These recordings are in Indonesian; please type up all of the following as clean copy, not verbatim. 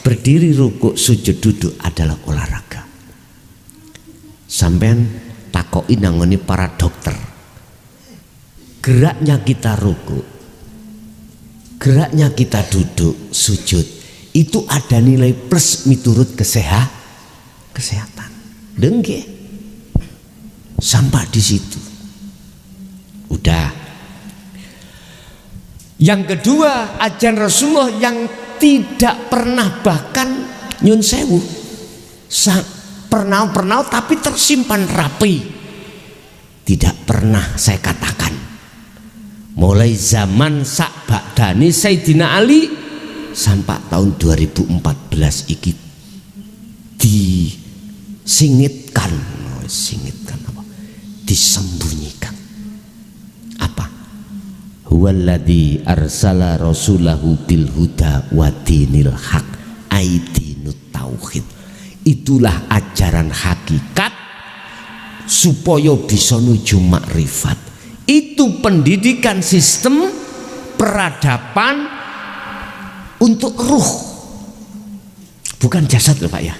berdiri, rukuk, sujud, duduk adalah olahraga. Sampean takoki nangoni para dokter, geraknya kita rukuk, geraknya kita duduk, sujud, itu ada nilai plus miturut kesehatan. Dengke sampai di situ. Udah. Yang kedua, ajaran Rasulullah yang tidak pernah, bahkan nyun sewu pernah tapi tersimpan rapi, tidak pernah saya katakan. Mulai zaman sak ba'dani Sayyidina Ali sampai tahun 2014 iki disingitkan apa? Disembunyikan. Apa? Huwaladzi arsala rasulahu bil huda wa dinil haq aidinut tauhid. Itulah ajaran hakikat supaya bisa nuju makrifat. Itu pendidikan sistem peradaban untuk ruh, bukan jasad loh Pak ya.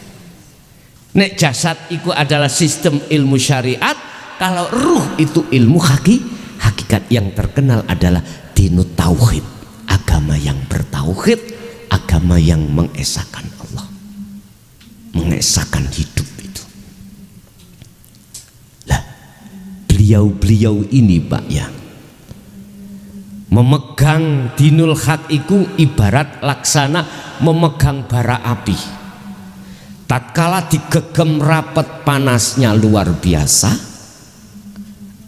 Nek jasad itu adalah sistem ilmu syariat, kalau ruh itu ilmu hakikat. Yang terkenal adalah dinut tauhid, agama yang bertauhid, agama yang mengesahkan Allah, mengesahkan hidup itu. Lah, beliau ini Pak ya, memegang dinul haq itu ibarat laksana memegang bara api. Tatkala digegem rapet panasnya luar biasa,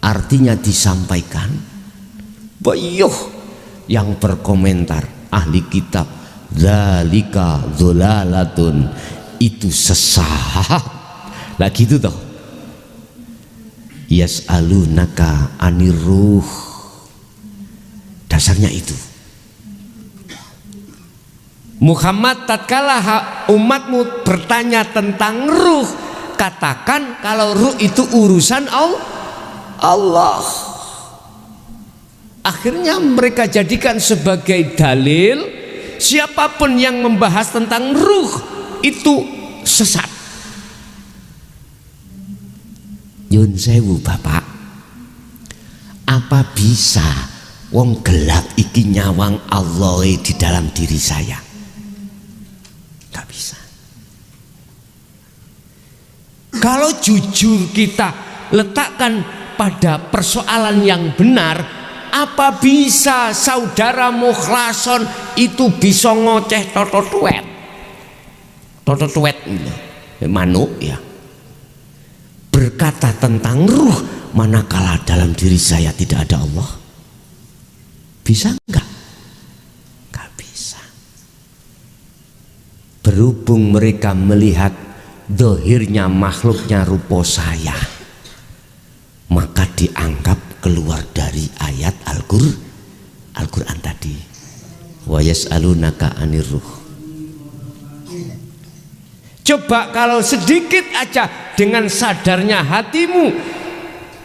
artinya disampaikan, bayuh yang berkomentar ahli kitab, dzalika dzalalatun, itu sesat. Lah gitu toh. Yas'alunaka anir ruh, dasarnya itu. Muhammad, tatkala umatmu bertanya tentang ruh, katakan kalau ruh itu urusan Allah. Akhirnya mereka jadikan sebagai dalil, siapapun yang membahas tentang ruh itu sesat. Yun sewu Bapak, apa bisa wong gelap iki nyawang Allah di dalam diri saya? Gak bisa. Kalau jujur kita letakkan pada persoalan yang benar, apa bisa saudara mukhlason itu bisa ngoceh tototuet manuk ya, berkata tentang ruh manakala dalam diri saya tidak ada Allah? Bisa enggak? Gak bisa. Berhubung mereka melihat dohirnya makhluknya rupa saya, maka dianggap keluar dari ayat Al-Quran tadi, wa yas'alunaka anir ruh. Coba kalau sedikit aja dengan sadarnya hatimu,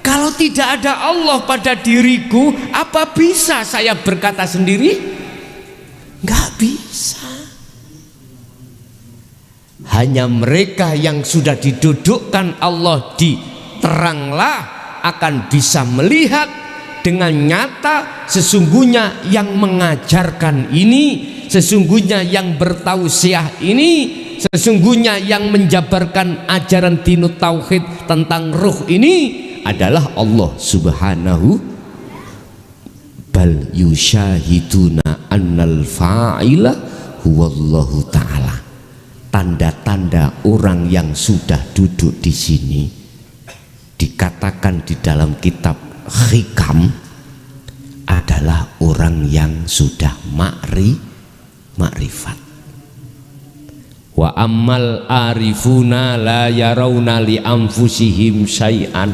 kalau tidak ada Allah pada diriku, apa bisa saya berkata sendiri? Nggak bisa. Hanya mereka yang sudah didudukkan Allah di teranglah akan bisa melihat dengan nyata sesungguhnya yang mengajarkan ini, sesungguhnya yang bertausiah ini, sesungguhnya yang menjabarkan ajaran dinut tauhid tentang ruh ini adalah Allah subhanahu. Bal yusyahiduna annal fa'ila huwallahu ta'ala. Tanda-tanda orang yang sudah duduk di sini dikatakan di dalam kitab Hikam adalah orang yang sudah makrifat. Wa ammal arifuna la yarawna li anfusihim syai'an.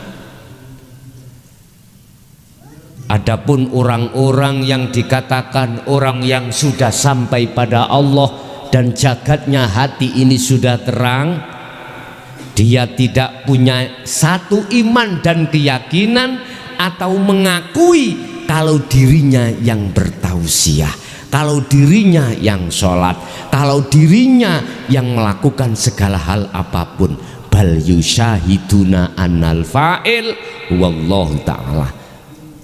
Adapun orang-orang yang dikatakan orang yang sudah sampai pada Allah dan jagatnya hati ini sudah terang, dia tidak punya satu iman dan keyakinan atau mengakui kalau dirinya yang bertausiah, kalau dirinya yang sholat, kalau dirinya yang melakukan segala hal apapun. Bal yusyahiduna annal fa'il wallahu ta'ala.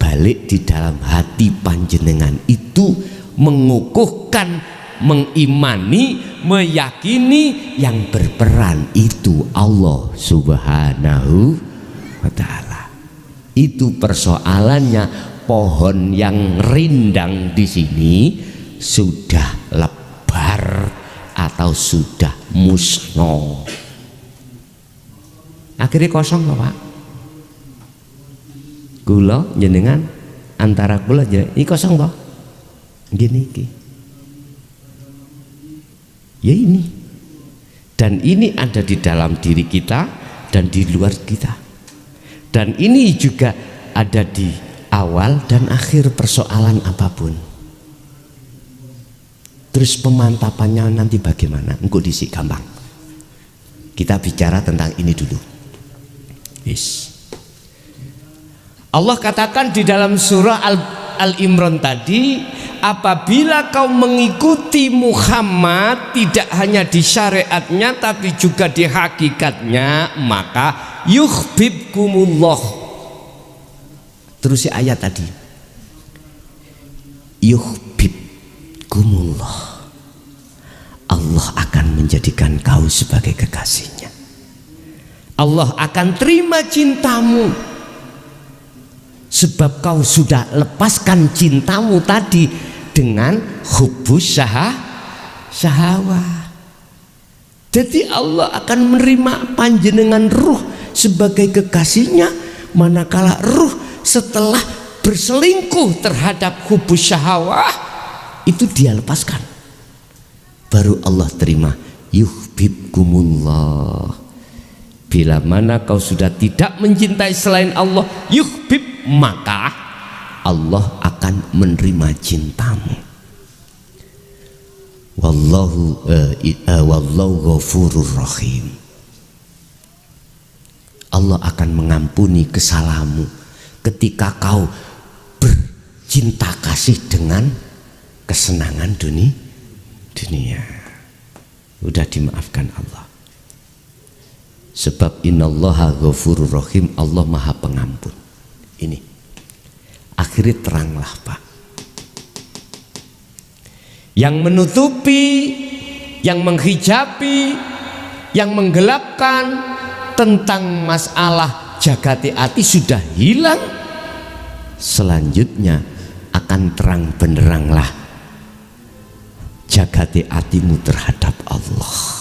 Balik di dalam hati panjenengan itu mengukuhkan, mengimani, meyakini yang berperan itu Allah subhanahu wa ta'ala. Itu persoalannya. Pohon yang rindang di sini sudah lebar atau sudah musnah. Akhirnya kosong loh Pak. Kula jenengan antara kula jenengan ini kosong toh. Gini iki. Ya ini. Dan ini ada di dalam diri kita dan di luar kita. Dan ini juga ada di awal dan akhir persoalan apapun. Terus pemantapannya nanti bagaimana? Engko disik gampang. Kita bicara tentang ini dulu. Yes. Allah katakan di dalam surah Al-Imran tadi, apabila kau mengikuti Muhammad tidak hanya di syariatnya tapi juga di hakikatnya, maka yuhibbukumullah. Terus ayat tadi, yuhibbukumullah, Allah akan menjadikan kau sebagai kekasihnya. Allah akan terima cintamu sebab kau sudah lepaskan cintamu tadi dengan hubbus syahwah. Jadi Allah akan menerima panjenengan ruh sebagai kekasihnya, manakala ruh setelah berselingkuh terhadap hubbus syahwah itu dia lepaskan, baru Allah terima yuhibbukumullah. Bila mana kau sudah tidak mencintai selain Allah, yuhib, maka Allah akan menerima cintamu. Wallahu ghafurur rahim. Allah akan mengampuni kesalahanmu ketika kau bercinta kasih dengan kesenangan dunia. Udah dimaafkan Allah. Sebab innallaha ghafurur rahim, Allah maha pengampun. Ini akhirnya teranglah Pak. Yang menutupi, yang menghijabi, yang menggelapkan tentang masalah jagati ati sudah hilang. Selanjutnya akan terang benderanglah jagati atimu terhadap Allah.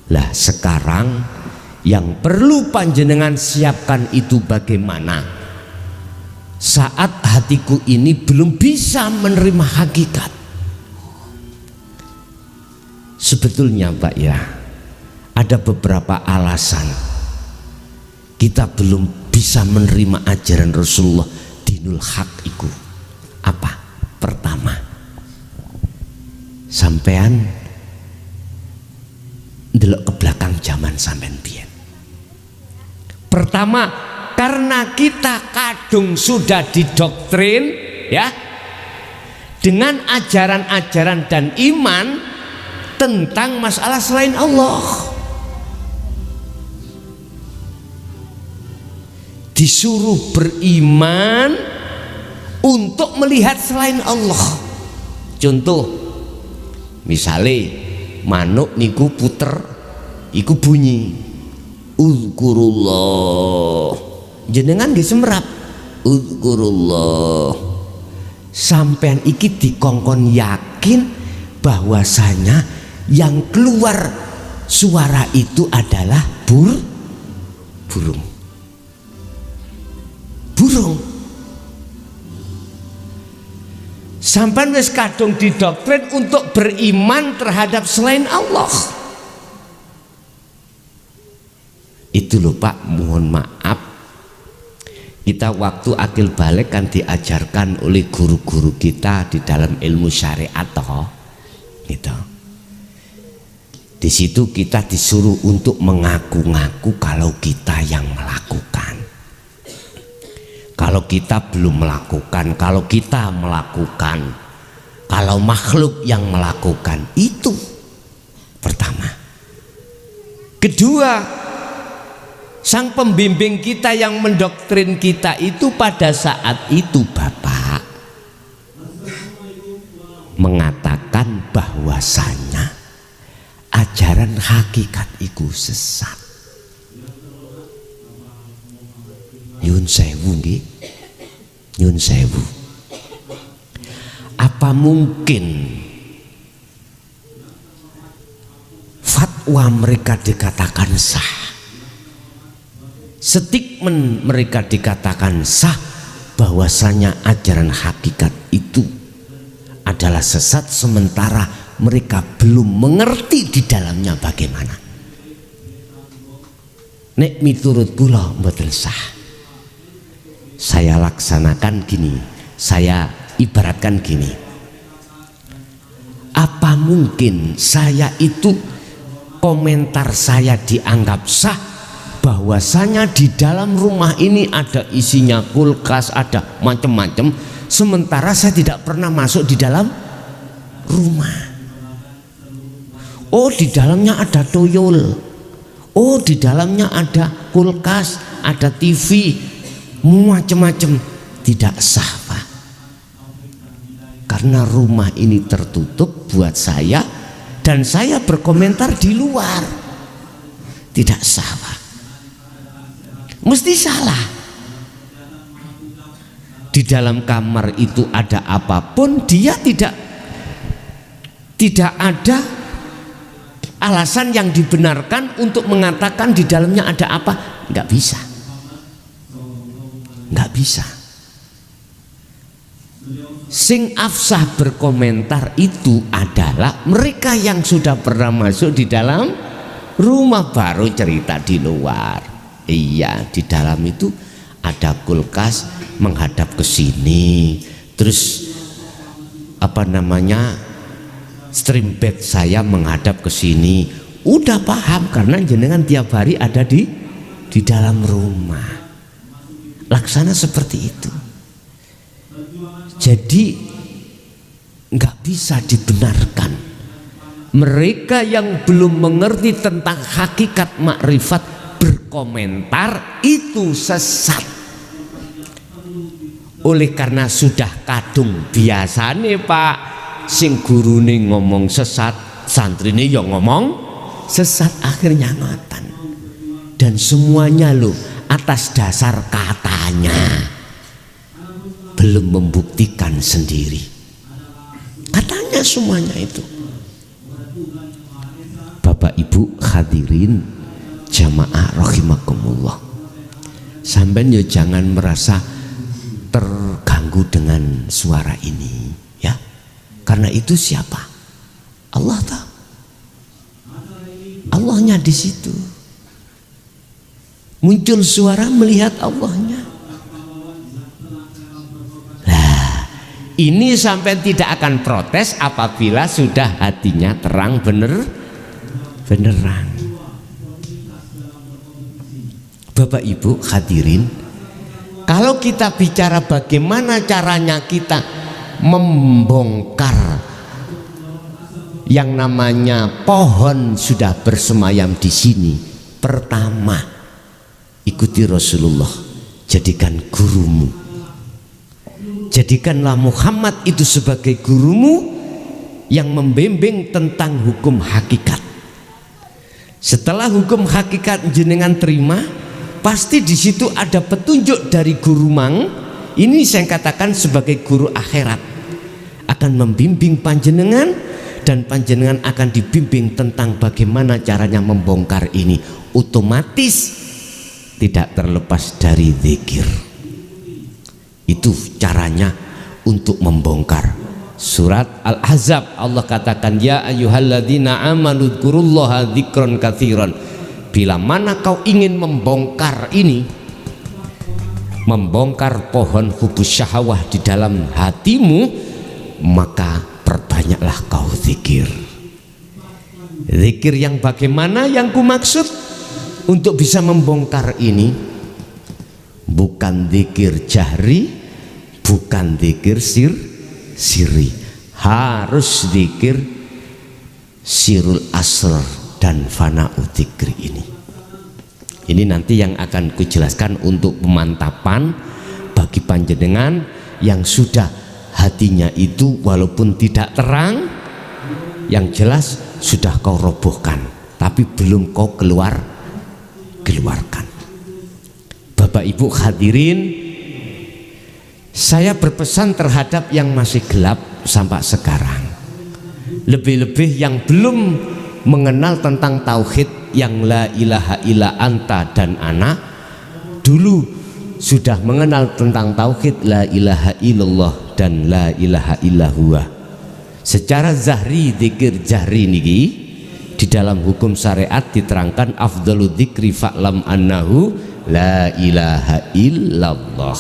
Lah sekarang yang perlu panjenengan siapkan itu bagaimana? Saat hatiku ini belum bisa menerima hakikat. Sebetulnya Pak ya, ada beberapa alasan kita belum bisa menerima ajaran Rasulullah dinul haq iku. Apa? Pertama, sampean ndelok ke belakang zaman sampean biyen. Pertama, karena kita kadung sudah didoktrin ya dengan ajaran-ajaran dan iman tentang masalah selain Allah. Disuruh beriman untuk melihat selain Allah. Contoh, misalnya manuk niku puter iku bunyi uzkurullah, jenengan nggih semerap uzkurullah. Sampean iki dikongkon yakin bahwasanya yang keluar suara itu adalah burung. Sampai wis kadung didoktrin untuk beriman terhadap selain Allah. Itu loh Pak, mohon maaf, kita waktu akil balik kan diajarkan oleh guru-guru kita di dalam ilmu syariat toh, gitu. Di situ kita disuruh untuk mengaku-ngaku kalau kita yang melakukan. Kalau kita belum melakukan, kalau kita melakukan, kalau makhluk yang melakukan itu. Pertama. Kedua, sang pembimbing kita yang mendoktrin kita itu pada saat itu Bapak mengatakan bahwasanya ajaran hakikat itu sesat. Nyun sewu nggih. Nyun sewu. Apa mungkin fatwa mereka dikatakan sah, statement mereka dikatakan sah, bahwasanya ajaran hakikat itu adalah sesat, sementara mereka belum mengerti di dalamnya bagaimana? Nek miturut kula mboten sah. Saya laksanakan gini, saya ibaratkan gini. Apa mungkin saya itu komentar saya dianggap sah, bahwasanya di dalam rumah ini ada isinya kulkas, ada macam-macam, sementara saya tidak pernah masuk di dalam rumah. Oh, di dalamnya ada toyol. Oh, di dalamnya ada kulkas, ada TV, macam-macam. Tidak sah, Pak. Karena rumah ini tertutup buat saya dan saya berkomentar di luar. Tidak sah, Pak. Mesti salah. Di dalam kamar itu ada apapun, dia tidak ada alasan yang dibenarkan untuk mengatakan di dalamnya ada apa. Nggak bisa. Nggak bisa. Sing afsah berkomentar itu adalah mereka yang sudah pernah masuk di dalam rumah, baru cerita di luar. Iya, di dalam itu ada kulkas menghadap ke sini, terus apa namanya, stream bed saya menghadap ke sini. Udah paham karena jenengan tiap hari ada di dalam rumah. Laksana seperti itu. Jadi nggak bisa dibenarkan. Mereka yang belum mengerti tentang hakikat makrifat berkomentar itu sesat. Oleh karena sudah kadung biasane Pak, sing gurune ngomong sesat, santrine ya ngomong sesat, akhirnya ngoten. Dan semuanya loh atas dasar katanya, belum membuktikan sendiri. Katanya semuanya itu. Bapak Ibu hadirin jamaah rahimakumullah, sampean yo jangan merasa terganggu dengan suara ini ya, karena itu siapa? Allah tahu. Allahnya di situ. Muncul suara melihat Allahnya. Nah, ini sampai tidak akan protes apabila sudah hatinya terang beneran. Bapak Ibu hadirin, kalau kita bicara bagaimana caranya kita membongkar yang namanya pohon sudah bersemayam di sini, pertama ikuti Rasulullah, jadikan gurumu, jadikanlah Muhammad itu sebagai gurumu yang membimbing tentang hukum hakikat. Setelah hukum hakikat jenengan terima, pasti di situ ada petunjuk dari guru mang. Ini saya katakan sebagai guru akhirat, akan membimbing panjenengan, dan panjenengan akan dibimbing tentang bagaimana caranya membongkar ini. Otomatis tidak terlepas dari zikir. Itu caranya untuk membongkar. Surat Al-Ahzab Allah katakan, ya ayyuhalladzina amanu dzkurullaha dzikron katsiran. Bila mana kau ingin membongkar ini, membongkar pohon hubus syahwah di dalam hatimu, maka perbanyaklah kau zikir. Zikir yang bagaimana yang ku maksud untuk bisa membongkar ini? Bukan zikir jahri, bukan zikir sirri, harus zikir sirul asrar dan fana'u dzikri ini. Ini nanti yang akan kujelaskan untuk pemantapan bagi panjenengan yang sudah hatinya itu walaupun tidak terang, yang jelas sudah kau robohkan tapi belum kau keluarkan. Bapak Ibu hadirin, saya berpesan terhadap yang masih gelap sampai sekarang, lebih-lebih yang belum mengenal tentang tauhid yang la ilaha illa anta dan ana, dulu sudah mengenal tentang tauhid la ilaha illallah dan la ilaha illahuwa. Secara zahri dzikir jahri niki di dalam hukum syariat diterangkan afdhalu dzikri fa'lam annahu la ilaha illallah.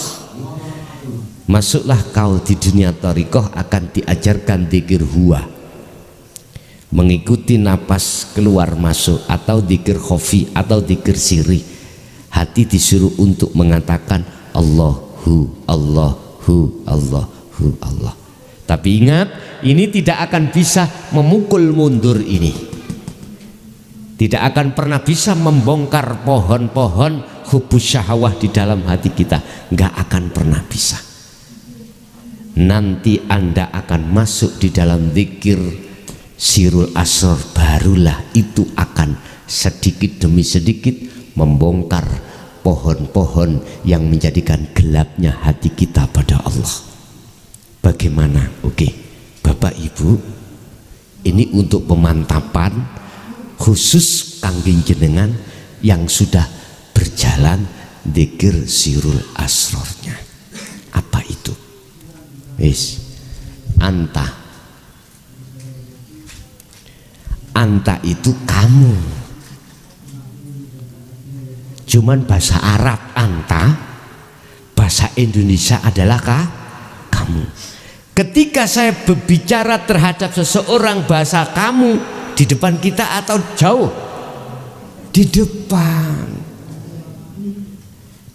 Masuklah kau di dunia thariqah akan diajarkan dzikir huwa, mengikuti napas keluar masuk, atau dzikir khafi atau dzikir sirri. Hati disuruh untuk mengatakan Allahu Allahu Allahu Allah. Tapi ingat, ini tidak akan bisa memukul mundur ini, tidak akan pernah bisa membongkar pohon-pohon hubus syahwah di dalam hati kita, nggak akan pernah bisa. Nanti Anda akan masuk di dalam zikir sirul asrar, barulah itu akan sedikit demi sedikit membongkar pohon-pohon yang menjadikan gelapnya hati kita pada Allah. Bagaimana? Oke, Bapak Ibu, ini untuk pemantapan khusus kangge jenengan yang sudah berjalan zikir sirul asrornya. Apa itu? Wis, anta itu kamu. Cuman bahasa Arab anta, bahasa Indonesia adalah kamu. Ketika saya berbicara terhadap seseorang bahasa kamu di depan kita atau jauh di depan,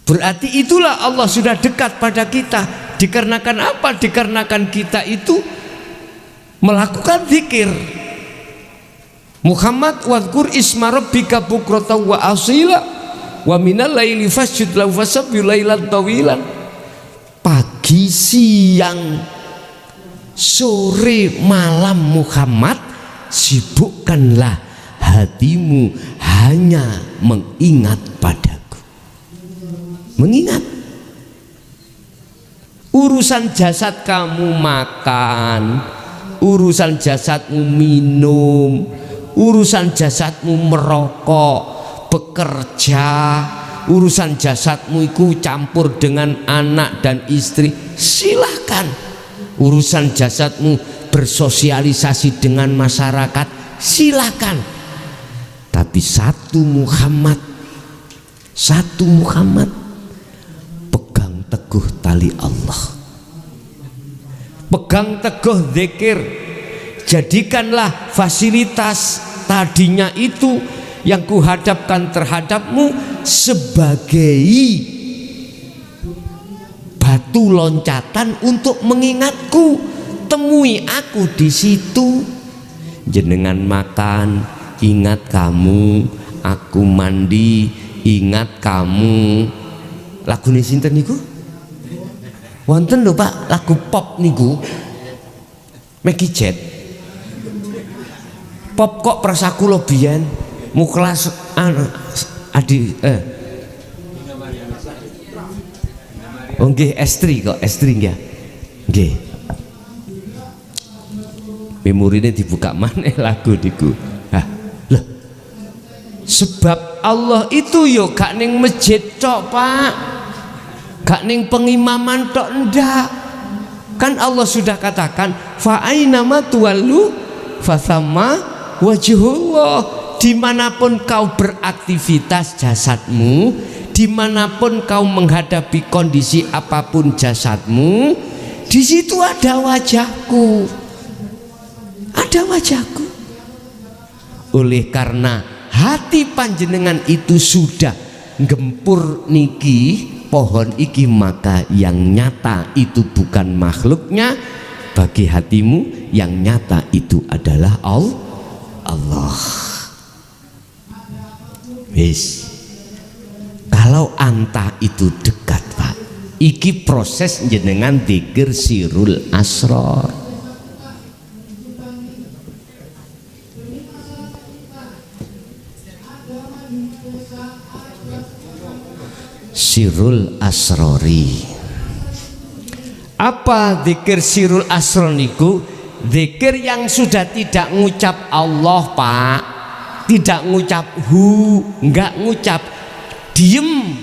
berarti itulah Allah sudah dekat pada kita. Dikarenakan apa? Dikarenakan kita itu melakukan zikir. Muhammad wadhkur isma rabbika bukratan wa asila wa minal laili fasjud lahu wasabbih lailan tawilan. Pagi, siang, sore, malam Muhammad, sibukkanlah hatimu hanya mengingat padaku. Mengingat. Urusan jasad kamu makan, urusan jasadmu minum, urusan jasadmu merokok, bekerja, urusan jasadmu itu campur dengan anak dan istri, silahkan. Urusan jasadmu bersosialisasi dengan masyarakat, silahkan. Tapi satu Muhammad, pegang teguh tali Allah, pegang teguh zikir. Jadikanlah fasilitas tadinya itu yang kuhadapkan terhadapmu sebagai batu loncatan untuk mengingatku. Temui aku di situ. Jenengan makan, ingat kamu. Aku mandi, ingat kamu. Lagu ini sinten niku? Wonten lho Pak, lagu pop niku. Maggie Jet. Pop kok prasaku lo biyen muklas adi oh nggih estri kok, estri nggih. Nggih. Memorine dibuka maneh lagu niku. Hah, loh. Sebab Allah itu yo gak ning masjid tok, Pak. Gak ning pengimaman tok, ndak. Kan Allah sudah katakan fa aina ma tuwallu fa thamma wajhullah. Dimanapun kau beraktivitas jasadmu, dimanapun kau menghadapi kondisi apapun jasadmu, di situ ada wajahku, ada wajahku. Oleh karena hati panjenengan itu sudah gempur niki pohon iki, maka yang nyata itu bukan makhluknya, bagi hatimu, yang nyata itu adalah Allah. Wis, kalau anta itu dekat Pak, iki proses jenengan dzikir sirul asrar. Sirul asrori. Apa dzikir sirul asrar niku? Dzikir yang sudah tidak ngucap Allah Pak, tidak ngucap hu, enggak ngucap, diem.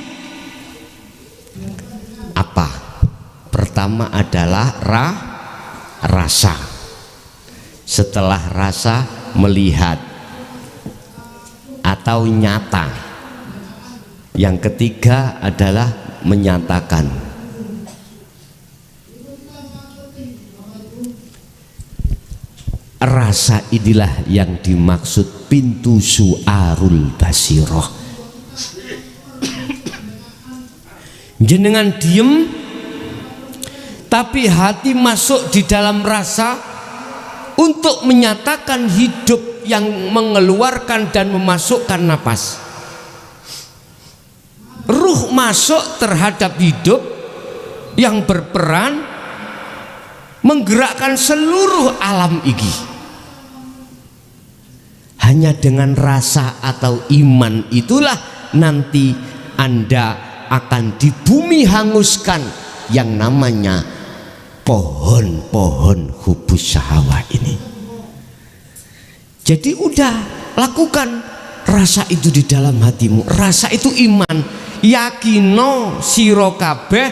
Apa? Pertama adalah rasa. Setelah rasa, melihat atau nyata. Yang ketiga adalah menyatakan. Rasa inilah yang dimaksud pintu su'arul basiroh. Jenengan diem, tapi hati masuk di dalam rasa untuk menyatakan hidup yang mengeluarkan dan memasukkan napas. Ruh masuk terhadap hidup yang berperan menggerakkan seluruh alam ini. Hanya dengan rasa atau iman itulah nanti Anda akan di bumi hanguskan yang namanya pohon-pohon hubus syahwat ini. Jadi udah lakukan rasa itu di dalam hatimu. Rasa itu iman. Yakino sira kabeh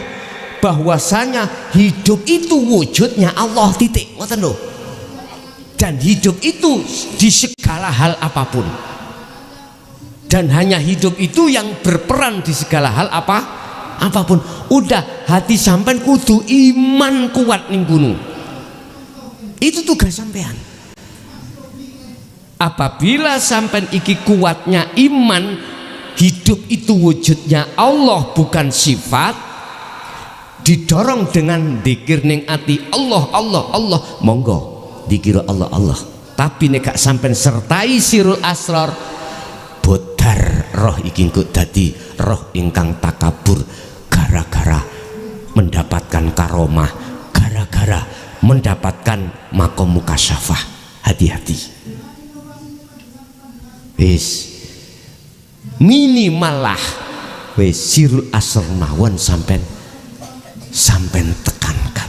bahwasanya hidup itu wujudnya Allah, titik, ngoten lho. Dan hidup itu di segala hal apapun. Dan hanya hidup itu yang berperan di segala hal apapun. Udah, hati sampean kudu iman kuat ning gunung. Itu tugas sampean. Apabila sampean iki kuatnya iman, hidup itu wujudnya Allah bukan sifat, didorong dengan dzikir ning ati Allah Allah Allah, monggo dikira Allah Allah. Tapi nek gak sampean sertai sirul asrar, bodar roh iki engko dadi roh ingkang takabur gara-gara mendapatkan karomah, gara-gara mendapatkan makom mukasyafah. Hati-hati. Wis minimal lah wis sirul asr mawon sampean tekankan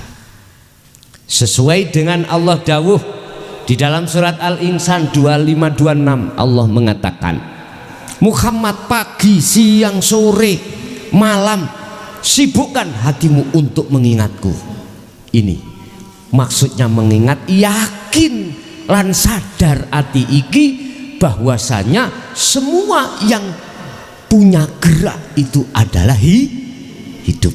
sesuai dengan Allah dawuh di dalam surat Al-Insan 2526. Allah mengatakan, Muhammad, pagi, siang, sore, malam sibukkan hatimu untuk mengingatku. Ini maksudnya mengingat, yakin lan sadar ati iki bahwasanya semua yang punya gerak itu adalah hidup.